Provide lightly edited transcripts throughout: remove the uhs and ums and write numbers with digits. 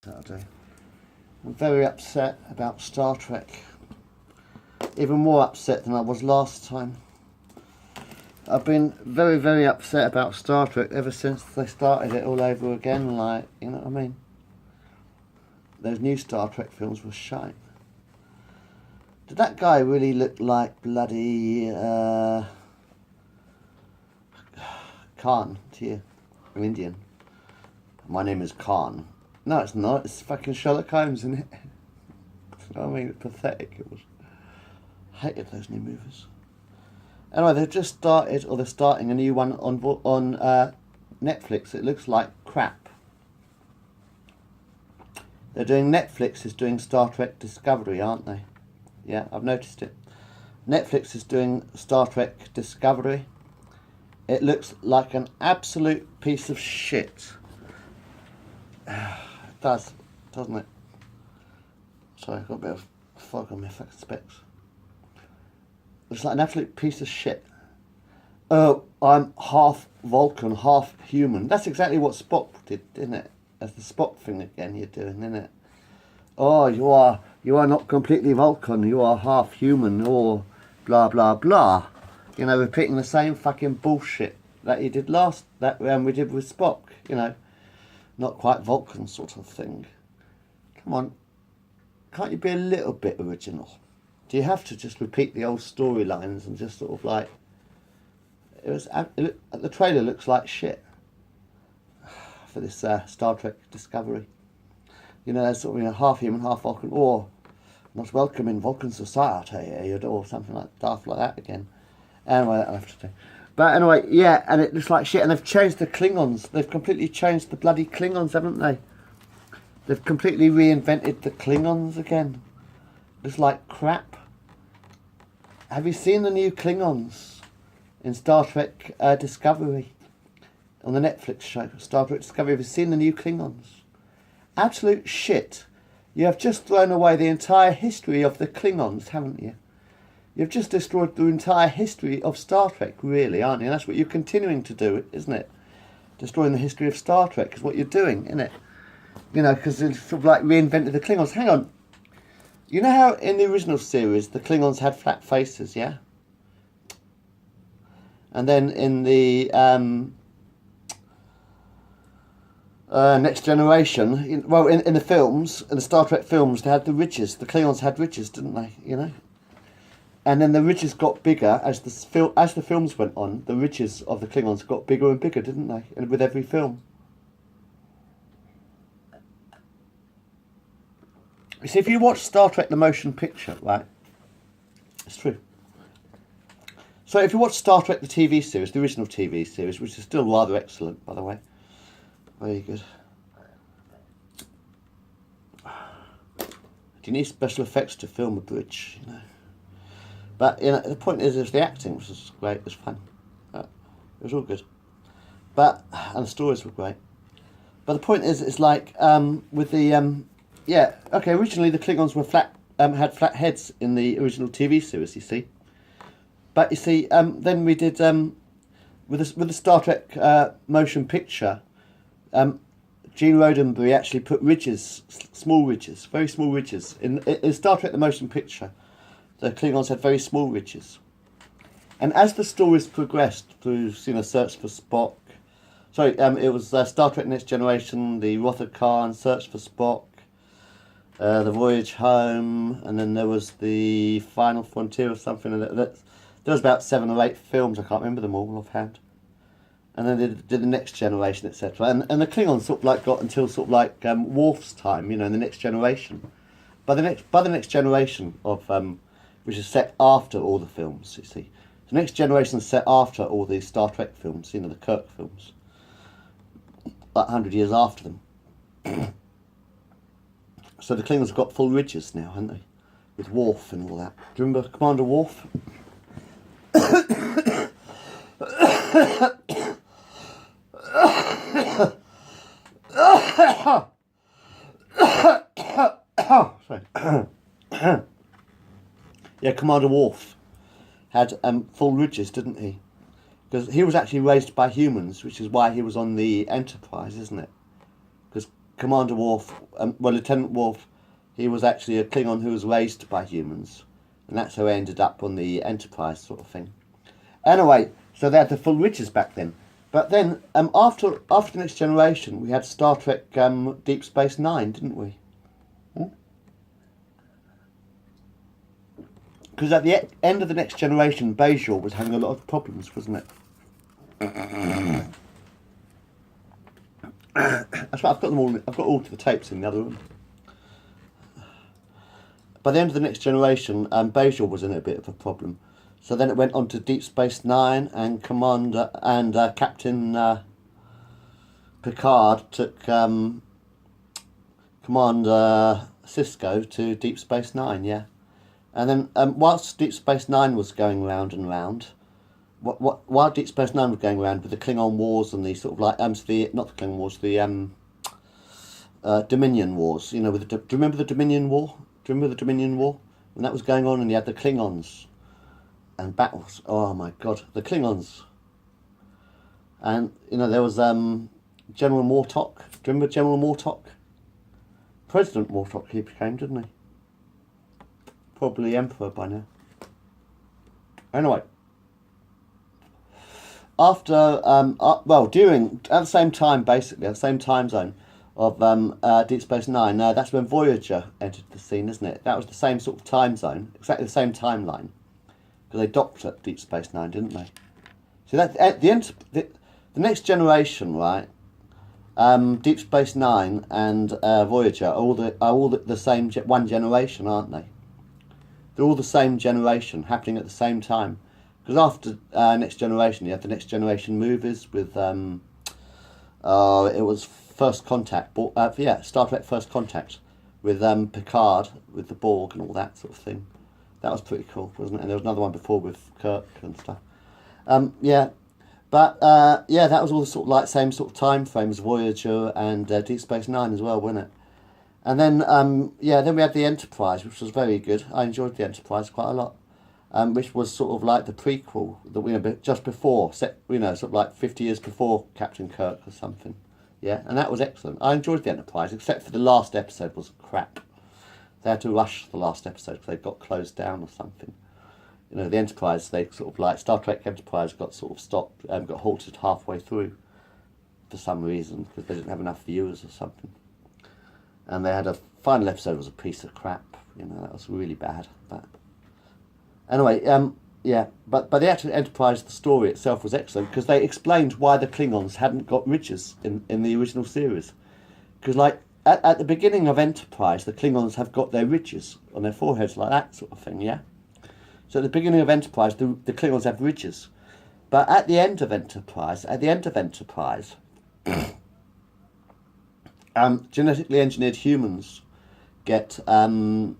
Saturday. I'm very upset about Star Trek. Even more upset than I was last time. I've been very, very upset about Star Trek ever since they started it all over again, like, you know what I mean? Those new Star Trek films were shite. Did that guy really look like bloody Khan to you? An Indian. My name is Khan. No, it's not. It's fucking Sherlock Holmes, isn't it? I mean, it's pathetic. It was. I hated those new movies. Anyway, they've just started, or they're starting a new one on Netflix. It looks like crap. They're doing, Netflix is doing Star Trek Discovery, aren't they? Yeah, I've noticed it. Netflix is doing Star Trek Discovery. It looks like an absolute piece of shit. It does, doesn't it? Sorry, I've got a bit of fog on my fucking specs. It's like an absolute piece of shit. Oh, I'm half Vulcan, half human. That's exactly what Spock did, didn't it? That's the Spock thing again you're doing, isn't it? Oh, you are not completely Vulcan, you are half human, or blah blah blah. You know, repeating the same fucking bullshit that you did we did with Spock, you know. Not quite Vulcan sort of thing. Come on, can't you be a little bit original? Do you have to just repeat the old storylines and just sort of like... the trailer looks like shit for this Star Trek Discovery. You know, there's sort of, half human, half Vulcan, or not welcome in Vulcan society, or something like daft like that again. Anyway, I'll have to do. But anyway, yeah, and it looks like shit, and they've changed the Klingons. They've completely changed the bloody Klingons, haven't they? They've completely reinvented the Klingons again. Looks like crap. Have you seen the new Klingons in Star Trek Discovery? On the Netflix show, Star Trek Discovery, have you seen the new Klingons? Absolute shit. You have just thrown away the entire history of the Klingons, haven't you? You've just destroyed the entire history of Star Trek, really, aren't you? And that's what you're continuing to do, isn't it? Destroying the history of Star Trek is what you're doing, isn't it? You know, because it's sort of like reinvented the Klingons. Hang on. You know how in the original series the Klingons had flat faces, yeah? And then in the Next Generation, in the films, in the Star Trek films, they had the ridges. The Klingons had ridges, didn't they? You know? And then the ridges got bigger as the films went on. The ridges of the Klingons got bigger and bigger, didn't they? And with every film. You see, if you watch Star Trek the motion picture, right? It's true. So if you watch Star Trek the TV series, the original TV series, which is still rather excellent, by the way. Very good. Do you need special effects to film a bridge, you know? But you know, the point is the acting was great. It was fun. It was all good. But and the stories were great. But the point is, it's like with the yeah, okay. Originally, the Klingons were had flat heads in the original TV series. You see, but you see, then we did with the Star Trek motion picture. Gene Roddenberry actually put ridges, small ridges, very small ridges in Star Trek the motion picture. The Klingons had very small ridges, and as the stories progressed through, Search for Spock. Sorry, it was Star Trek Next Generation, the Wrath of Khan, Search for Spock. The Voyage Home, and then there was the Final Frontier or something. And there was about 7 or 8 films. I can't remember them all offhand. And then they did the Next Generation, etc. And the Klingons sort of like got until sort of like Worf's time, in the Next Generation. By the Next Generation of which is set after all the films. You see, the Next Generation is set after all the Star Trek films. The Kirk films, like 100 years after them. So the Klingons have got full ridges now, haven't they? With Worf and all that. Do you remember Commander Worf? Sorry. Yeah, Commander Worf had full ridges, didn't he? Because he was actually raised by humans, which is why he was on the Enterprise, isn't it? Because Commander Worf, Lieutenant Worf, he was actually a Klingon who was raised by humans, and that's how he ended up on the Enterprise sort of thing. Anyway, so they had the full riches back then. But then, after the Next Generation, we had Star Trek Deep Space Nine, didn't we? Because at the end of the Next Generation, Bajor was having a lot of problems, wasn't it? That's right. I've got them all. I've got all the tapes in the other room. By the end of the Next Generation, Bajor was in a bit of a problem. So then it went on to Deep Space Nine, and Commander and Captain Picard took Commander Cisco to Deep Space Nine. Yeah. And then, whilst Deep Space Nine was going round and round, while Deep Space Nine was going round with the Klingon Wars and the sort of like not the Klingon Wars, the Dominion Wars. You know, do you remember the Dominion War? Do you remember the Dominion War when that was going on, and you had the Klingons and battles? Oh my God, the Klingons. And you know there was General Mortok. Do you remember General Mortok? President Mortok he became, didn't he? Probably Emperor by now. Anyway, after at the same time, basically at the same time zone of Deep Space Nine, that's when Voyager entered the scene, isn't it? That was the same sort of time zone, exactly the same timeline, because they docked at Deep Space Nine, didn't they? So that at the end, the Next Generation, right? Deep Space Nine and Voyager are all the same one generation, aren't they? They're all the same generation, happening at the same time. Because after Next Generation, you had the Next Generation movies with, it was First Contact, Star Trek First Contact, with Picard, with the Borg and all that sort of thing. That was pretty cool, wasn't it? And there was another one before with Kirk and stuff. That was all the sort of like same sort of time frame as Voyager and Deep Space Nine as well, wasn't it? And then, then we had the Enterprise, which was very good. I enjoyed the Enterprise quite a lot, which was sort of like the prequel, just before, sort of like 50 years before Captain Kirk or something. Yeah, and that was excellent. I enjoyed the Enterprise, except for the last episode was crap. They had to rush the last episode because they got closed down or something. You know, the Enterprise, they sort of like, Star Trek Enterprise got sort of stopped, got halted halfway through for some reason, because they didn't have enough viewers or something. And they had a final episode was a piece of crap. You know, that was really bad. But anyway, But by the actual Enterprise, the story itself was excellent because they explained why the Klingons hadn't got ridges in the original series. Because like at the beginning of Enterprise, the Klingons have got their ridges on their foreheads like that sort of thing. Yeah. So at the beginning of Enterprise, the Klingons have ridges, but at the end of Enterprise, genetically engineered humans get killed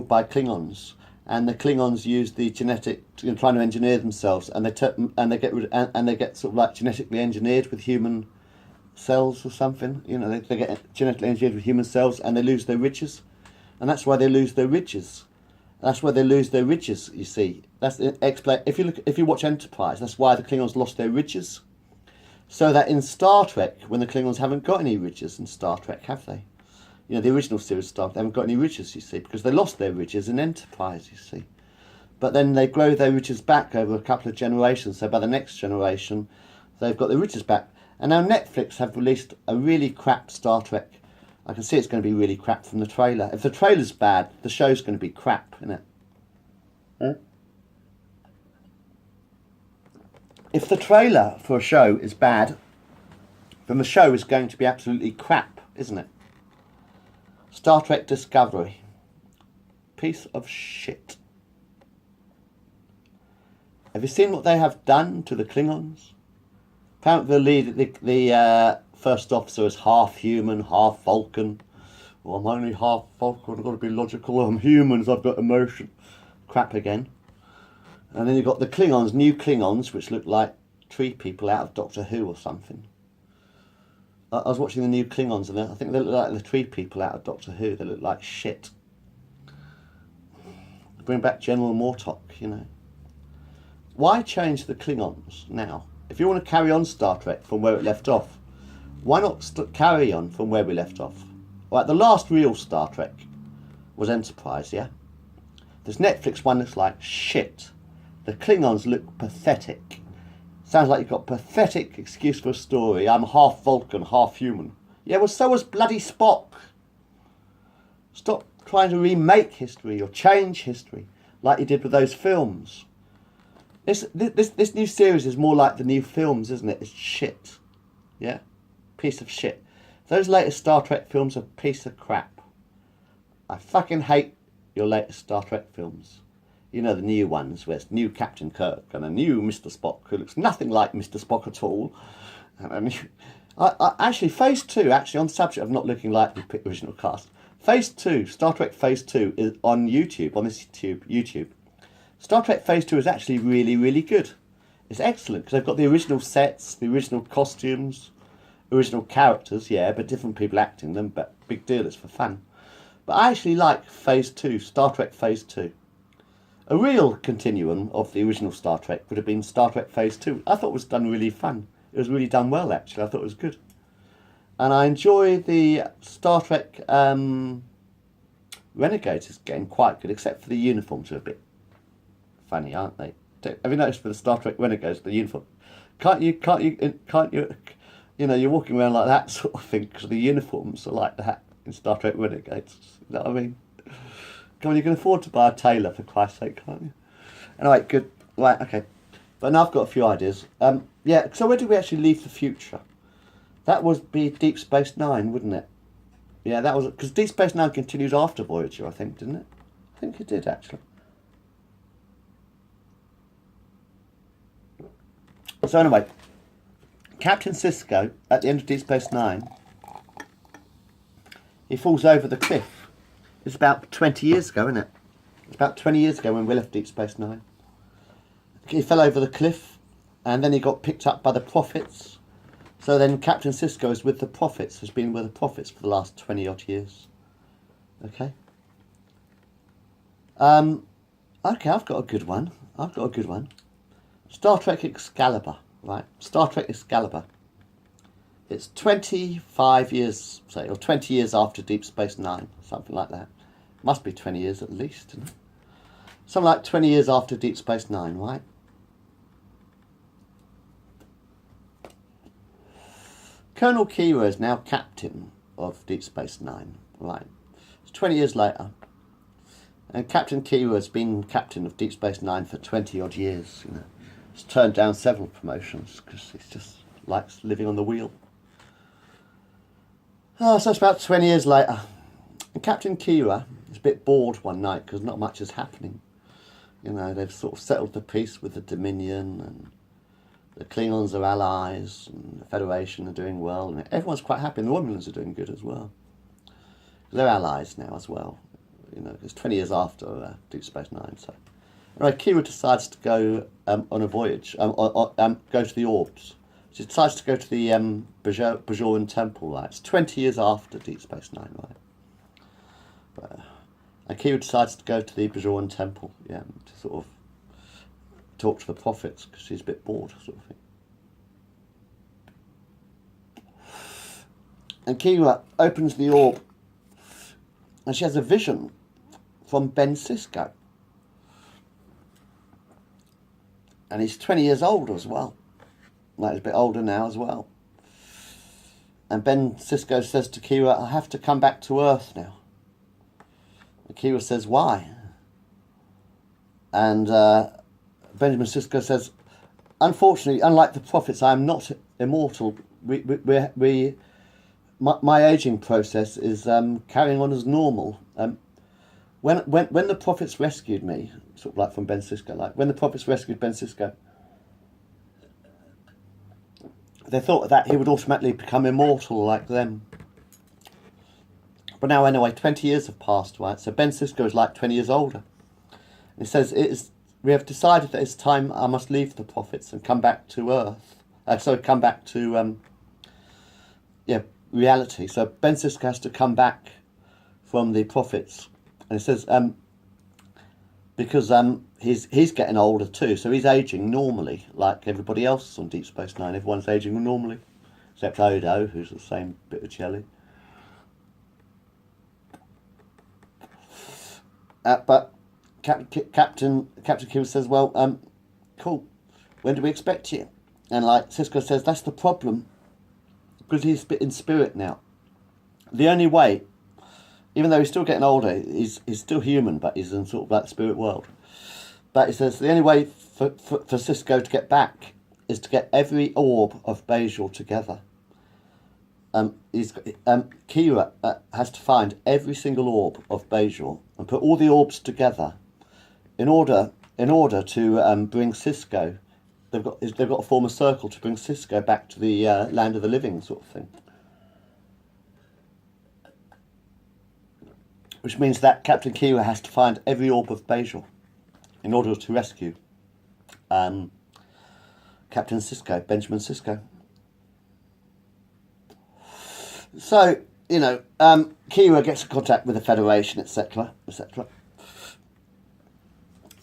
by Klingons, and the Klingons use the genetic, trying to engineer themselves, and they get sort of like genetically engineered with human cells or something. You know, they get genetically engineered with human cells, and they lose their ridges, and that's why they lose their ridges. That's why they lose their ridges. You see, that's explain. If you watch Enterprise, that's why the Klingons lost their ridges. So that in Star Trek, when the Klingons haven't got any ridges in Star Trek, have they? You know, the original series Star Trek, they haven't got any ridges, you see, because they lost their ridges in Enterprise, you see. But then they grow their ridges back over a couple of generations, so by the next generation, they've got their ridges back. And now Netflix have released a really crap Star Trek. I can see it's going to be really crap from the trailer. If the trailer's bad, the show's going to be crap, isn't it? If the trailer for a show is bad, then the show is going to be absolutely crap, isn't it? Star Trek Discovery. Piece of shit. Have you seen what they have done to the Klingons? Apparently the first officer is half human, half Vulcan. Well, I'm only half Vulcan, I've got to be logical. I'm humans, I've got emotion. Crap again. And then you've got the Klingons, new Klingons, which look like tree people out of Doctor Who or something. I was watching the new Klingons, and I think they look like the tree people out of Doctor Who. They look like shit. Bring back General Mortok, you know. Why change the Klingons now? If you want to carry on Star Trek from where it left off, why not carry on from where we left off? Right, the last real Star Trek was Enterprise, yeah? This Netflix one looks like shit. The Klingons look pathetic. Sounds like you've got a pathetic excuse for a story. I'm half Vulcan, half human. Yeah, well, so was bloody Spock. Stop trying to remake history or change history like you did with those films. This new series is more like the new films, isn't it? It's shit. Yeah? Piece of shit. Those latest Star Trek films are a piece of crap. I fucking hate your latest Star Trek films. You know, the new ones where it's new Captain Kirk and a new Mr. Spock who looks nothing like Mr. Spock at all. And actually, Phase 2, actually, on the subject of not looking like the original cast, Phase 2, Star Trek Phase 2 is on YouTube, on this YouTube. Star Trek Phase 2 is actually really, really good. It's excellent because they've got the original sets, the original costumes, original characters, yeah, but different people acting them, but big deal, it's for fun. But I actually like Phase 2, Star Trek Phase 2. A real continuum of the original Star Trek would have been Star Trek Phase 2. I thought it was done really fun. It was really done well, actually. I thought it was good. And I enjoy the Star Trek Renegades is getting quite good, except for the uniforms are a bit funny, aren't they? Have you noticed for the Star Trek Renegades, the uniform? Can't you, you know, you're walking around like that sort of thing because the uniforms are like that in Star Trek Renegades. You know what I mean? Come on, you can afford to buy a tailor for Christ's sake, can't you? Anyway, good. Right, okay. But now I've got a few ideas. Yeah, so where did we actually leave the future? That would be Deep Space Nine, wouldn't it? Yeah, that was... Because Deep Space Nine continues after Voyager, I think, didn't it? I think it did, actually. So anyway, Captain Sisko, at the end of Deep Space Nine, he falls over the cliff. It's about 20 years ago, isn't it? It's about 20 years ago when we left Deep Space Nine. He fell over the cliff, and then he got picked up by the Prophets. So then Captain Sisko is with the Prophets, has been with the Prophets for the last 20 odd years. Okay? Okay, I've got a good one. Star Trek Excalibur, right? Star Trek Excalibur. It's 25 years, say, or 20 years after Deep Space Nine, something like that. Must be 20 years at least, isn't it? Something like 20 years after Deep Space Nine, right? Colonel Kira is now captain of Deep Space Nine, right? It's 20 years later. And Captain Kira has been captain of Deep Space Nine for 20 odd years, you know. He's turned down several promotions because he just likes living on the wheel. Oh, so it's about 20 years later. And Captain Kira is a bit bored one night because not much is happening. You know, they've sort of settled the peace with the Dominion, and the Klingons are allies, and the Federation are doing well, and everyone's quite happy, and the Romulans are doing good as well. They're allies now as well. You know, it's 20 years after Deep Space Nine. So, anyway, Kira decides to go on a voyage, go to the Orbs. She decides to go to the Bajoran Temple, right? It's 20 years after Deep Space Nine, right? And Kira decides to go to the Bajoran Temple, yeah, to sort of talk to the Prophets, because she's a bit bored, sort of thing. And Kira opens the orb, and she has a vision from Ben Sisko. And he's 20 years older as well. Like, he's a bit older now as well. And Ben Sisko says to Kira, I have to come back to Earth now. And Kira says, why? And Benjamin Sisko says, unfortunately, unlike the Prophets, I am not immortal. My aging process is carrying on as normal. When the Prophets rescued me, sort of like from Ben Sisko, like when the Prophets rescued Ben Sisko, they thought that he would automatically become immortal like them. But now, anyway, 20 years have passed, right? So Ben Sisko is like 20 years older. And he says, we have decided that it's time I must leave the Prophets and come back to Earth. Come back to, reality. So Ben Sisko has to come back from the Prophets. And he says, because he's getting older too, so he's aging normally, like everybody else on Deep Space Nine. Everyone's aging normally. except Odo, who's the same bit of jelly. But Captain Kira says, well, cool, when do we expect you? And like Sisko says, that's the problem, because he's in spirit now. The only way, even though he's still getting older, he's still human, but he's in sort of like the spirit world. But he says the only way for Sisko to get back is to get every orb of Bajor together. Kira has to find every single orb of Bajor and put all the orbs together in order to bring Sisko. They've got to form a circle to bring Sisko back to the land of the living, sort of thing. Which means that Captain Kira has to find every orb of Bajor in order to rescue Captain Sisko, Benjamin Sisko. So, Kira gets in contact with the Federation, etc., etc.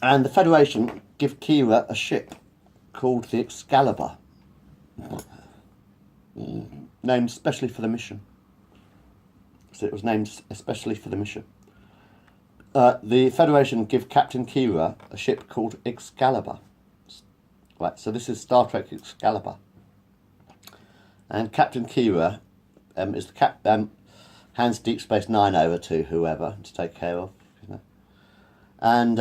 And the Federation give Kira a ship called the Excalibur, named specially for the mission. So it was named especially for the mission. The Federation give Captain Kira a ship called Excalibur. Right, so this is Star Trek Excalibur. And Captain Kira is the hands Deep Space Nine over to whoever to take care of, And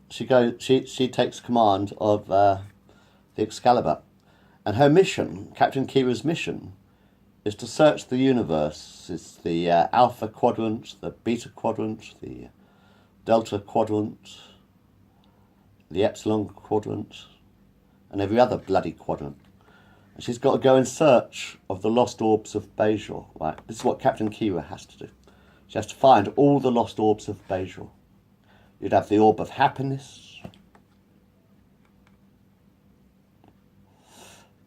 she takes command of the Excalibur, and her mission, Captain Kira's mission, is to search the universe. It's the Alpha Quadrant, the Beta Quadrant, the Delta Quadrant, the Epsilon Quadrant, and every other bloody quadrant. And she's got to go in search of the lost orbs of Bajor. Right, this is what Captain Kira has to do. She has to find all the lost orbs of Bajor. You'd have the orb of happiness,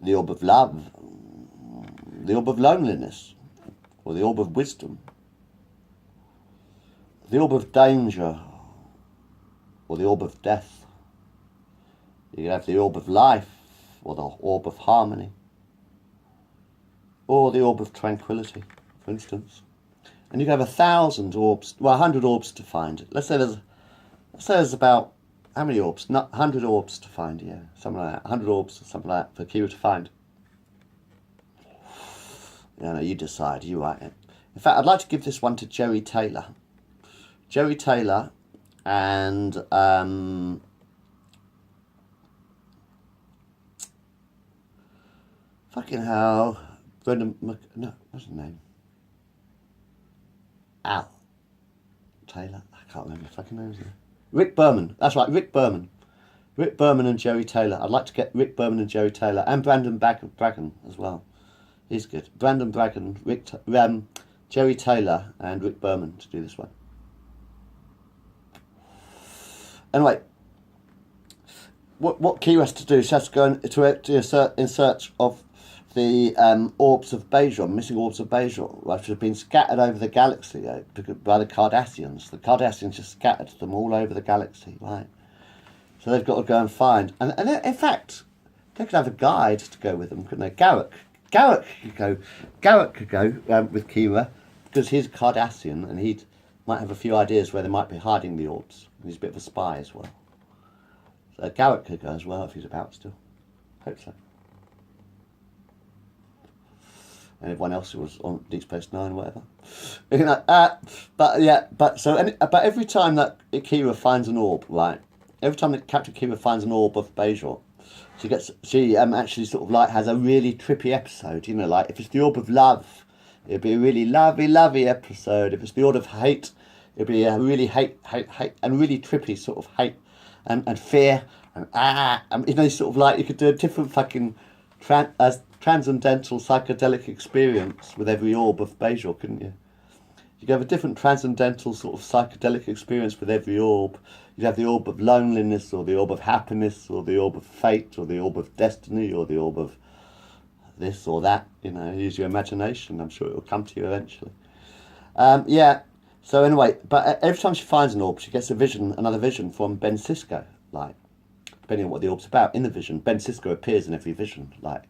the orb of love, the orb of loneliness, or the orb of wisdom, the orb of danger, or the orb of death. You have the orb of life, or the orb of harmony, or the orb of tranquility, for instance. And you can have 1,000 orbs, 100 orbs to find. Let's say there's about, how many orbs? Not 100 orbs to find, yeah, something like that. 100 orbs, something like that, for Kira to find. You decide, you write it. In fact, I'd like to give this one to Jerry Taylor. Jerry Taylor and fucking hell, no, what's his name? Al Taylor. I can't remember the fucking name. Rick Berman. That's right, Rick Berman. Rick Berman and Jerry Taylor. I'd like to get Rick Berman and Jerry Taylor and Brandon Bracken as well. He's good. Brandon Bracken, Jerry Taylor and Rick Berman to do this one. Anyway, what Kira has to do is she has to go in search of the orbs of Bajor, missing orbs of Bajor, which have been scattered over the galaxy by the Cardassians. The Cardassians just scattered them all over the galaxy, right? So they've got to go and find. And in fact, they could have a guide to go with them, couldn't they? Garrick could go with Kira, because he's a Cardassian and he might have a few ideas where they might be hiding the orbs. And he's a bit of a spy as well. So Garrick could go as well if he's about still. Hope so. And everyone else who was on Deep Space Nine, whatever. But every time that Kira finds an orb, right? Every time that Captain Kira finds an orb of Bajor, she actually sort of like has a really trippy episode. Like if it's the orb of love, it'd be a really lovey episode. If it's the orb of hate, it'd be a really hate and really trippy sort of hate and fear and sort of like you could do a different fucking transcendental psychedelic experience with every orb of Bajor, couldn't you? You could have a different transcendental sort of psychedelic experience with every orb. You'd have the orb of loneliness, or the orb of happiness, or the orb of fate, or the orb of destiny, or the orb of this or that. Use your imagination. I'm sure it will come to you eventually. So anyway, but every time she finds an orb, she gets another vision from Ben Sisko, like, depending on what the orb's about. In the vision, Ben Sisko appears in every vision, like,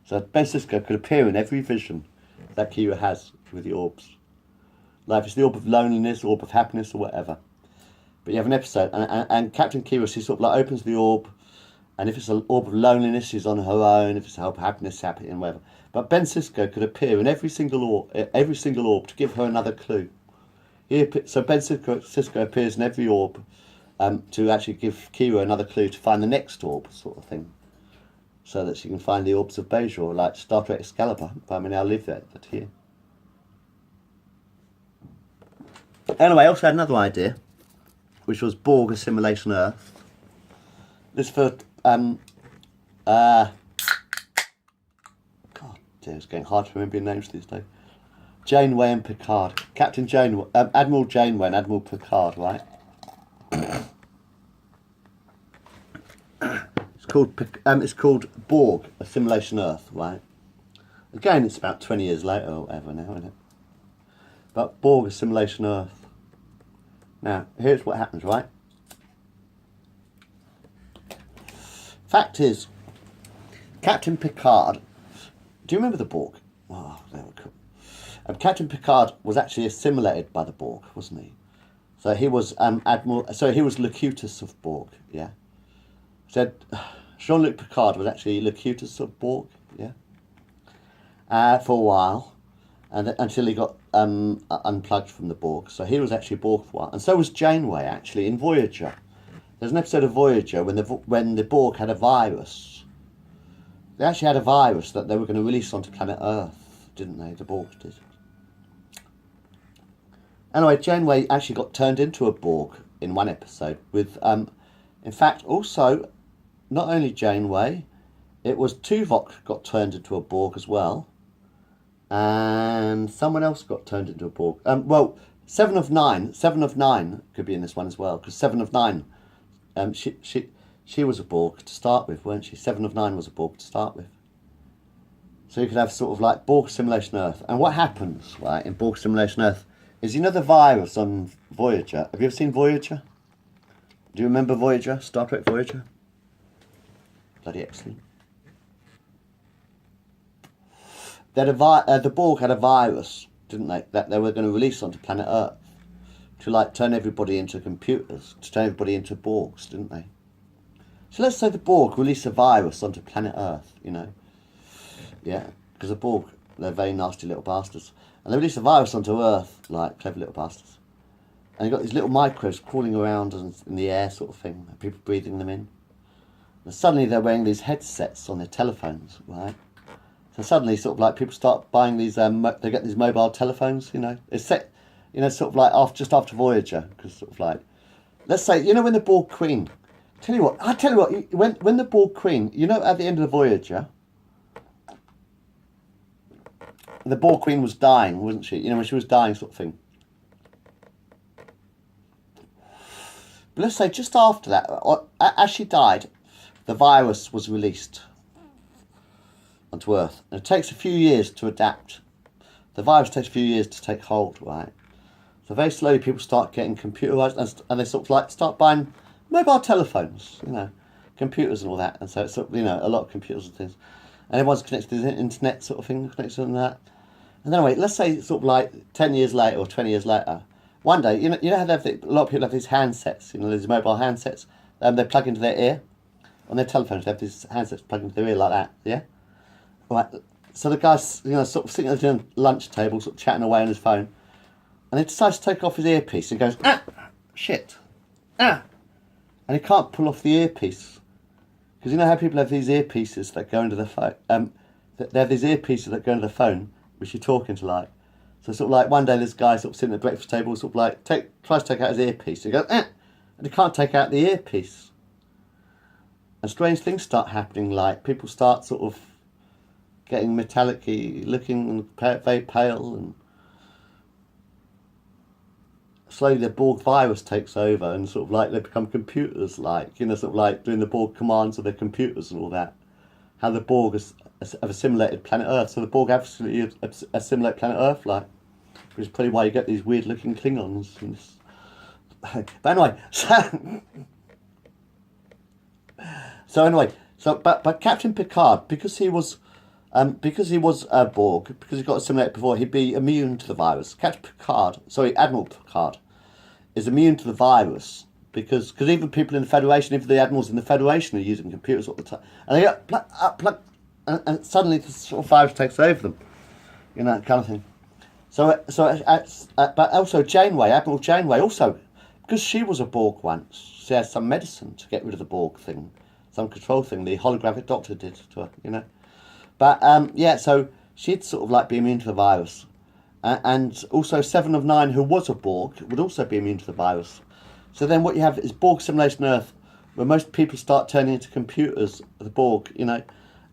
So Ben Sisko could appear in every vision that Kira has with the orbs. Like if it's the orb of loneliness, orb of happiness, or whatever. But you have an episode, and Captain Kira, she sort of like opens the orb, and if it's an orb of loneliness, she's on her own. If it's an orb of happiness, happy and whatever. But Ben Sisko could appear in every single orb to give her another clue. So Ben Sisko appears in every orb to actually give Kira another clue to find the next orb, sort of thing. So that she can find the orbs of Bajor, like Star Trek Excalibur, but I mean, I'll leave that here. Anyway, I also had another idea, which was Borg Assimilation Earth. This for, God dear, it's getting hard to remember your names these days. Janeway and Picard. Captain Janeway, Admiral Janeway and Admiral Picard, right? It's called Borg Assimilation Earth, right? Again, it's about 20 years later or whatever now, isn't it? But Borg Assimilation Earth. Now, here's what happens, right? Fact is, Captain Picard. Do you remember the Borg? Oh, they were cool. Captain Picard was actually assimilated by the Borg, wasn't he? So he was Admiral. So he was Locutus of Borg. Yeah. Said Jean-Luc Picard was actually Locutus of Borg. Yeah. For a while, and until he got unplugged from the Borg. So he was actually Borg for a while, and so was Janeway actually in Voyager. There's an episode of Voyager when the Borg had a virus. They actually had a virus that they were going to release onto planet Earth, didn't they? The Borg did. Anyway, Janeway actually got turned into a Borg in one episode with, in fact, also, not only Janeway, it was Tuvok got turned into a Borg as well, and someone else got turned into a Borg. Well, Seven of Nine could be in this one as well, because Seven of Nine, she was a Borg to start with, weren't she? Seven of Nine was a Borg to start with. So you could have sort of like Borg Simulation Earth. And what happens, right, in Borg Simulation Earth is, you know the virus on Voyager? Have you ever seen Voyager? Do you remember Voyager? Star Trek Voyager? Bloody excellent. The Borg had a virus, didn't they, that they were going to release onto planet Earth to like turn everybody into computers, to turn everybody into Borgs, didn't they? So let's say the Borg release a virus onto planet Earth, you know. Yeah, because the Borg, they're very nasty little bastards. And they release a virus onto Earth, like clever little bastards. And you've got these little microbes crawling around in the air sort of thing, and people breathing them in. And suddenly they're wearing these headsets on their telephones, right? So suddenly sort of like people start buying these, they get these mobile telephones, you know. It's set, you know, sort of like just after Voyager, because sort of like, let's say, you know when the Borg Queen, I tell you what, when the Borg Queen, you know at the end of the Voyager, the Borg Queen was dying, wasn't she? You know, when she was dying sort of thing. But let's say just after that, as she died, the virus was released onto Earth. And it takes a few years to adapt. The virus takes a few years to take hold, right? So very slowly people start getting computerized, and they sort of like start buying mobile telephones, you know, computers and all that. And so it's sort of, you know, a lot of computers and things. And everyone's connected to the internet sort of thing, connected to that. And anyway, let's say sort of like 10 years later or 20 years later, one day, you know how a lot of people have these handsets, you know, these mobile handsets, they plug into their ear. On their telephones, they have these handsets plugged into their ear like that, yeah? Right. So the guy's, you know, sort of sitting at the lunch table, sort of chatting away on his phone, and he decides to take off his earpiece and goes, shit, and he can't pull off the earpiece. Because you know how people have these earpieces that go into the phone, they have these earpieces that go into the phone, which you're talking to like. So sort of like one day this guy sort of sitting at the breakfast table, sort of like tries to take out his earpiece, and he goes, and he can't take out the earpiece. And strange things start happening, like people start sort of getting metallic-y looking and very pale, and slowly the Borg virus takes over, and sort of like they become computers, like, you know, sort of like doing the Borg commands of their computers and all that. How the Borg have assimilated planet Earth. So the Borg absolutely assimilate planet Earth, like, which is probably why you get these weird-looking Klingons. And this. But anyway, but Captain Picard, because he was because he was a Borg, because he got assimilated before, he'd be immune to the virus. Admiral Picard, is immune to the virus because even people in the Federation, even the admirals in the Federation, are using computers all the time, and they get and suddenly the sort of virus takes over them, kind of thing. But also Admiral Janeway, also because she was a Borg once, she had some medicine to get rid of the Borg thing, some control thing. The holographic doctor did to her, But so she'd sort of like be immune to the virus. And also 7 of 9, who was a Borg, would also be immune to the virus. So then what you have is Borg Simulation Earth, where most people start turning into computers, the Borg,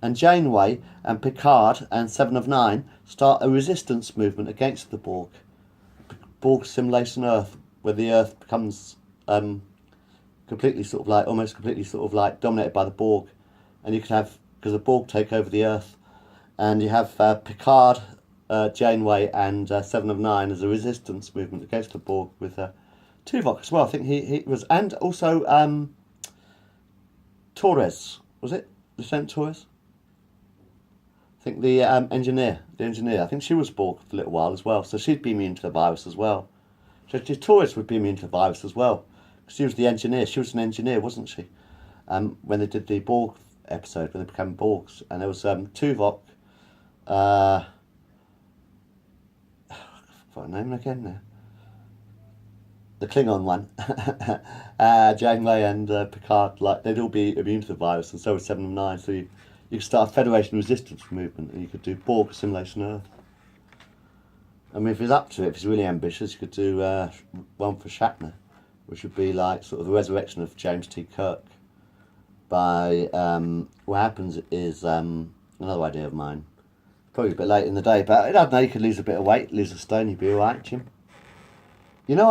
And Janeway and Picard and 7 of 9 start a resistance movement against the Borg. Borg Simulation Earth, where the Earth becomes almost completely sort of like dominated by the Borg. And you can have, because the Borg take over the Earth, and you have Picard, Janeway and 7 of 9 as a resistance movement against the Borg with Tuvok as well. I think he was, and also Torres, was it? Lieutenant Torres? I think the engineer, I think she was Borg for a little while as well, so she'd be immune to the virus as well. So Torres would be immune to the virus as well. She was the engineer, she was an engineer, wasn't she? When they did the Borg episode, when they became Borgs, and there was Tuvok, I've got a name again now. The Klingon one. Janeway and Picard, they'd all be immune to the virus, and so was 7 of 9. So you could start a Federation resistance movement, and you could do Borg Simulation Earth. I mean, if he's up to it, if he's really ambitious, you could do one for Shatner, which would be like sort of the resurrection of James T. Kirk. By what happens is another idea of mine. Probably a bit late in the day, but I don't know. You could lose a bit of weight, lose a stone, you'd be all right, Jim. In you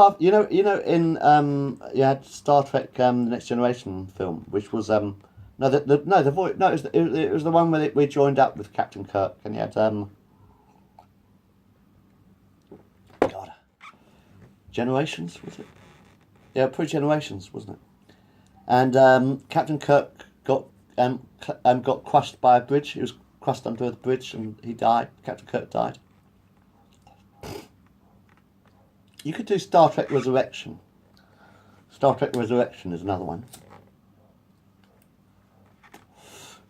had Star Trek the Next Generation film, which was it was the one where we joined up with Captain Kirk, and you had Generations, was it? Yeah, pre-Generations, wasn't it? And Captain Kirk got crushed by a bridge. He was crushed under the bridge and he died. Captain Kirk died. You could do Star Trek Resurrection. Star Trek Resurrection is another one.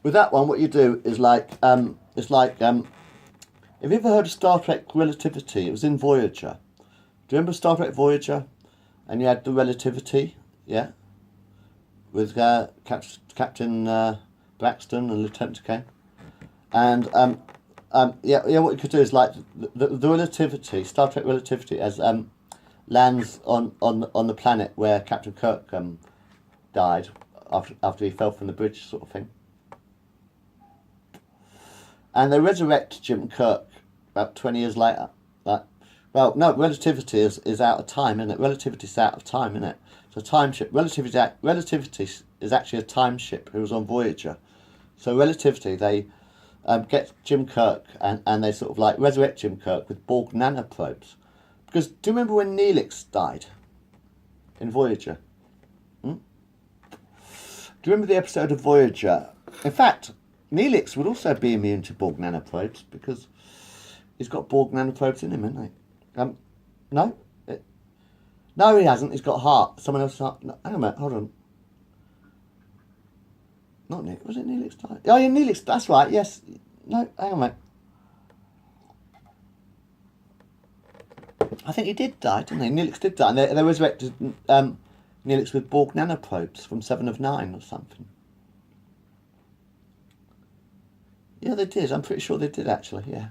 With that one, what you do is have you ever heard of Star Trek Relativity? It was in Voyager. Do you remember Star Trek Voyager? And you had the Relativity, yeah? With Captain Braxton and Lieutenant Kane. And what you could do is the Relativity, Star Trek Relativity, as lands on the planet where Captain Kirk died after he fell from the bridge, sort of thing. And they resurrect Jim Kirk about 20 years later. Relativity is out of time, isn't it? Relativity is out of time, isn't it? So time ship. Relativity is actually a time ship who was on Voyager. So Relativity, they get Jim Kirk and they sort of resurrect Jim Kirk with Borg nanoprobes. Because do you remember when Neelix died in Voyager? Do you remember the episode of Voyager? In fact, Neelix would also be immune to Borg nanoprobes because he's got Borg nanoprobes in him, hasn't he? No? No, he hasn't. He's got a heart. Someone else's heart. No, hang on a minute. Hold on. Not Neelix. Was it Neelix died? Oh, yeah, Neelix. That's right. Yes. No, hang on a minute. I think he did die, didn't he? Neelix did die. And they resurrected Neelix with Borg nanoprobes from 7 of 9 or something. Yeah, they did. I'm pretty sure they did, actually. Yeah.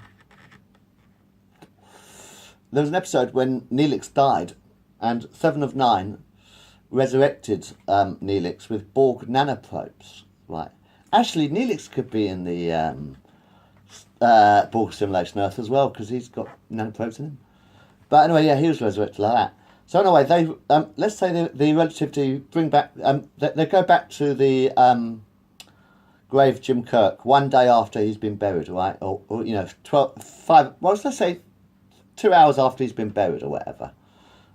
There was an episode when Neelix died, and 7 of 9 resurrected Neelix with Borg nanoprobes. Right. Actually, Neelix could be in the Borg Simulation Earth as well, because he's got nanoprobes in him. But anyway, yeah, he was resurrected like that. So anyway, they let's say the Relativity bring back they go back to the grave of Jim Kirk one day after he's been buried, right? Or 2 hours after he's been buried or whatever.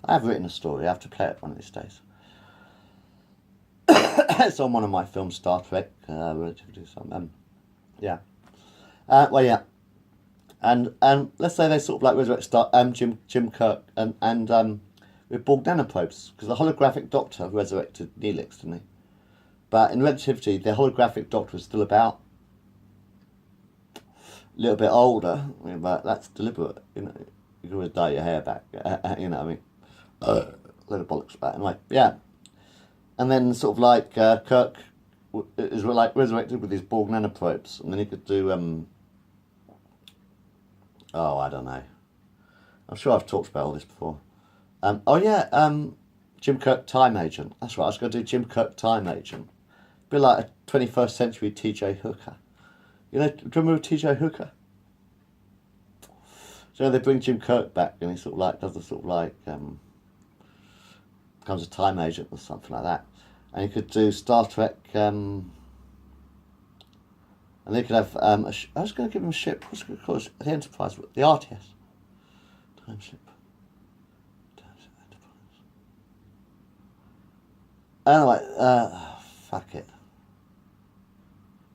I have written a story. I have to play it one of these days. It's on one of my films, Star Trek Relativity. Yeah. Well, yeah. And let's say they sort of like resurrect Jim Kirk and with Borg nanoprobes, because the holographic Doctor resurrected Neelix, didn't he? But in Relativity, the holographic Doctor was still about, a little bit older, but that's deliberate. You know, you can always dye your hair back. You know what I mean? A load of bollocks about it. Anyway, yeah. And then sort of like Kirk is like resurrected with his Borg nanoprobes, and then he could do oh, I don't know. I'm sure I've talked about all this before. Oh yeah, Jim Kirk Time Agent. That's right. I was going to do Jim Kirk Time Agent. Be like a 21st century T.J. Hooker. You know, do you remember T.J. Hooker? So they bring Jim Kirk back, and he sort of like does the sort of like becomes a time agent or something like that. And you could do Star Trek. And they could have. I was going to give him a ship. What's it called? The Enterprise, the RTS. Time ship. Anyway, fuck it.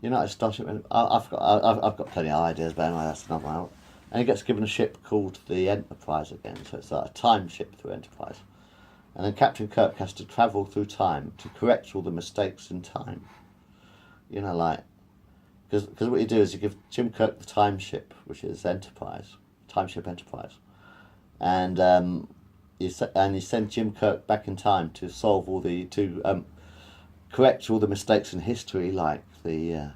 United Starship. I've got plenty of ideas, but anyway, that's another one. And he gets given a ship called the Enterprise again, so it's like a time ship through Enterprise. And then Captain Kirk has to travel through time to correct all the mistakes in time. You know, like, because what you do is you give Jim Kirk the time ship, which is Enterprise, time ship Enterprise, and you send Jim Kirk back in time to solve all the correct all the mistakes in history, like the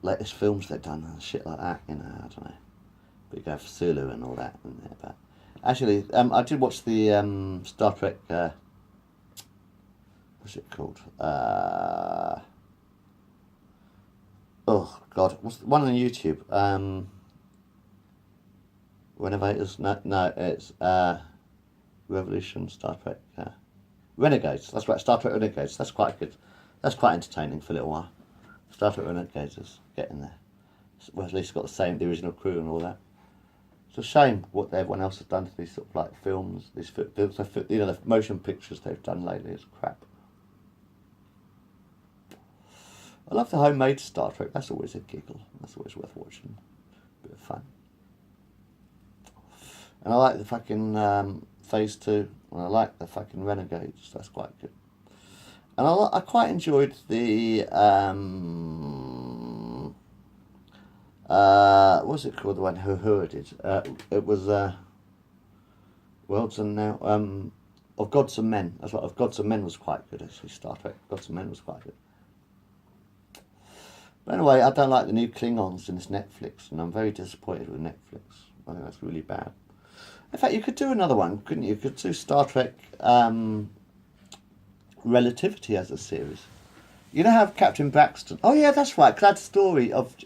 latest films they've done and shit like that. You know, I don't know. But you go for Sulu and all that. But actually, I did watch the Star Trek. What's it called? Oh God, what's the one on YouTube? Renovators? No, it's Revolution, Star Trek, Renegades. That's right, Star Trek Renegades. That's quite good. That's quite entertaining for a little while. Star Trek Renegades is getting there. Well, at least got the original crew and all that. It's a shame what everyone else has done to these sort of like films. The motion pictures they've done lately is crap. I love the homemade Star Trek. That's always a giggle. That's always worth watching. Bit of fun. And I like the fucking Phase 2. And I like the fucking Renegades. That's quite good. And I quite enjoyed the what was it called? The one who did. It was Worlds and Now of Gods and Men. That's right. Of Gods and Men was quite good actually. Star Trek Gods and Men was quite good. But anyway, I don't like the new Klingons in this Netflix, and I'm very disappointed with Netflix. I think that's really bad. In fact, you could do another one, couldn't you? You could do Star Trek Relativity as a series. You know how Captain Braxton... Oh, yeah, that's right. Glad story of